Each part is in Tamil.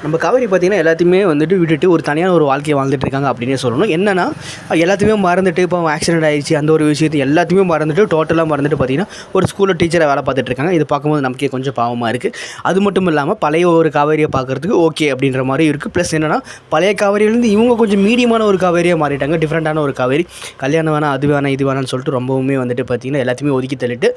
நம்ம காவேரி பார்த்திங்கன்னா எல்லாத்தையுமே வந்துட்டு விட்டுட்டு ஒரு தனியான ஒரு வாழ்க்கையை வாழ்ந்துட்டு இருக்காங்க அப்படின்னே சொல்லணும். என்னென்னா எல்லாத்தையுமே மறந்துட்டு இப்போ ஆக்சிடென்ட் ஆகிடுச்சு அந்த ஒரு விஷயத்தை எல்லாத்தையுமே மறந்துட்டு டோட்டலாக மறந்துட்டு பார்த்திங்கன்னா ஒரு ஸ்கூலில் டீச்சராக வேலை பார்த்துட்டு இருக்காங்க. இது பார்க்கும்போது நமக்கே கொஞ்சம் பாவமாக இருக்குது. அது மட்டும் இல்லாமல் பழைய ஒரு காவேரியை பார்க்குறதுக்கு ஓகே அப்படின்ற மாதிரி இருக்குது. ப்ளஸ் என்னென்னா பழைய காவேரியிலேருந்து இவங்க கொஞ்சம் மீடியமான ஒரு காவேரியாக மாறிட்டாங்க. டிஃப்ரெண்ட்டான ஒரு காவேரி. கல்யாணம் வேணாம் அது வேணாம் இது வேணாம்னு சொல்லிட்டு ரொம்பவுமே வந்துட்டு பார்த்திங்கன்னா எல்லாத்தையுமே ஒதுக்கி தள்ளிட்டு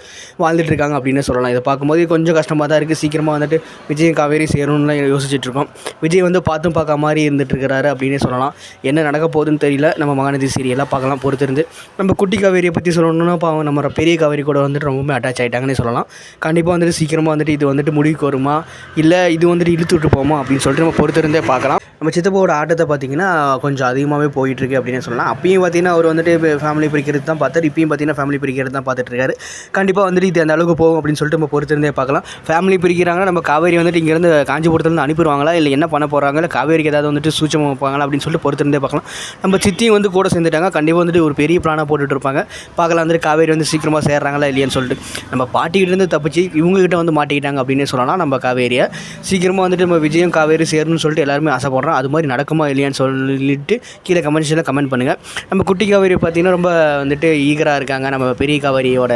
வாழ்ந்துட்டு இருக்காங்க அப்படின்னு சொல்லலாம். இதை பார்க்கும்போது கொஞ்சம் கஷ்டமாக தான் இருக்குது. சீக்கிரமாக வந்துட்டு விஜய் காவேரி சேரணும்லாம் யோசிச்சுட்டு இருக்கோம். விஜய் வந்து பார்த்தும் பார்க்க மாதிரி இருந்துகிட்ருக்கிறாரு அப்படின்னே சொல்லலாம். என்ன நடக்க போகுதுன்னு தெரியல. நம்ம மகாநதி சீரியலாக பார்க்கலாம் பொறுத்திருந்து. நம்ம குட்டி காவேரியை பற்றி சொல்லணும்னா பாவம் நம்ம பெரிய காவேரி கூட வந்துட்டு ரொம்பவுமே அட்டாச் ஆகிட்டாங்கன்னே சொல்லலாம். கண்டிப்பாக வந்துட்டு சீக்கிரமாக வந்துட்டு இது வந்துட்டு முடிவுக்கு வருமா இல்லை இது வந்துட்டு இழுத்து விட்டு போமா அப்படின்னு சொல்லிட்டு நம்ம பொறுத்திருந்தே பார்க்கலாம். நம்ம சித்தப்பாவோட ஆட்டத்தை பார்த்திங்கன்னா கொஞ்சம் அதிகமாகவே போயிட்டுருக்கு அப்படின்னு சொல்லலாம். அப்பயும் பார்த்திங்கன்னா அவர் வந்துட்டு இப்போ ஃபேமிலி பிரிக்கிறது தான் பார்த்தார். இப்பயும் பார்த்திங்கன்னா ஃபேமிலி பிரிக்கிறது தான் பார்த்துட்ருக்காரு. கண்டிப்பாக வந்துட்டு இது அந்த அளவுக்கு போகும் அப்படின்னு சொல்லிட்டு நம்ம பொறுத்திருந்தே பார்க்கலாம். ஃபேமிலி பிரிக்கிறாங்கன்னா நம்ம காவேரி வந்துட்டு இங்கேருந்து காஞ்சிபுரத்துலேருந்து அனுப்பிடுவாங்களா இல்லை என்ன பண்ண போகிறாங்க, இல்லை காவேரிக்கு ஏதாவது வந்துட்டு சூச்சமாக வைப்பாங்களா அப்படின்னு சொல்லிட்டு பொறுத்திருந்தே பார்க்கலாம். நம்ம சித்தியும் வந்து கூட சேர்ந்துட்டாங்க. கண்டிப்பாக வந்துட்டு ஒரு பெரிய பிளானாக போட்டுட்டு இருப்பாங்க. பார்க்கலாம் வந்துட்டு காவேரி வந்து சீக்கிரமாக சேர்றாங்களா இல்லையான்னு சொல்லிட்டு. நம்ம பாட்டிக்கிட்டேருந்து தப்பிச்சு இவங்ககிட்ட வந்து மாட்டிக்கிட்டாங்க அப்படின்னு சொல்லலாம். நம்ம காவேரியை சீக்கிரமாக வந்துட்டு நம்ம விஜயும் காவேரி சேரணும்னு சொல்லிட்டு எல்லாருமே ஆசைப்படுறோம். அது மாதிரி நடக்குமா இல்லையான்னு சொல்லிட்டு கீழே கமெண்ட்ஸில் கமெண்ட் பண்ணுங்கள். நம்ம குட்டி காவேரி பார்த்திங்கன்னா ரொம்ப வந்துட்டு ஈகராக இருக்காங்க. நம்ம பெரிய காவேரியோட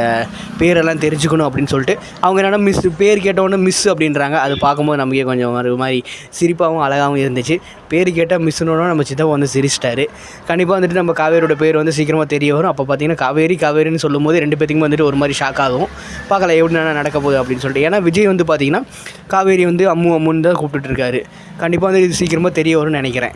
பேரெல்லாம் தெரிஞ்சுக்கணும் அப்படின்னு சொல்லிட்டு அவங்க என்னென்னா மிஸ் பேர் கேட்டவுடனே மிஸ் அப்படின்றாங்க. அது பார்க்கும்போது நமக்கே கொஞ்சம் ஒரு மாதிரி சிரிப்பாகவும் அழகாகவும் இருந்துச்சு. பேர் கேட்டால் மிஸ்ஸுனோட நம்ம சித்தப்பா வந்து சிரிச்சிட்டாரு. கண்டிப்பாக வந்துட்டு நம்ம காவேரியோட பேர் வந்து சீக்கிரமாக தெரிய வரும். அப்போ பார்த்திங்கன்னா காவேரின்னு சொல்லும்போது ரெண்டு பேத்துக்கும் வந்துட்டு ஒரு மாதிரி ஷாக் ஆகும். பார்க்கலாம் எப்படி நடக்க போகுது அப்படின்னு சொல்லிட்டு. ஏன்னா விஜய் வந்து பார்த்திங்கன்னா காவேரி வந்து அம்முன்னு தான் கூப்பிட்டுட்டு இருக்காரு. கண்டிப்பாக வந்து இது சீக்கிரமாக தெரிய வரும்னு நினைக்கிறேன்.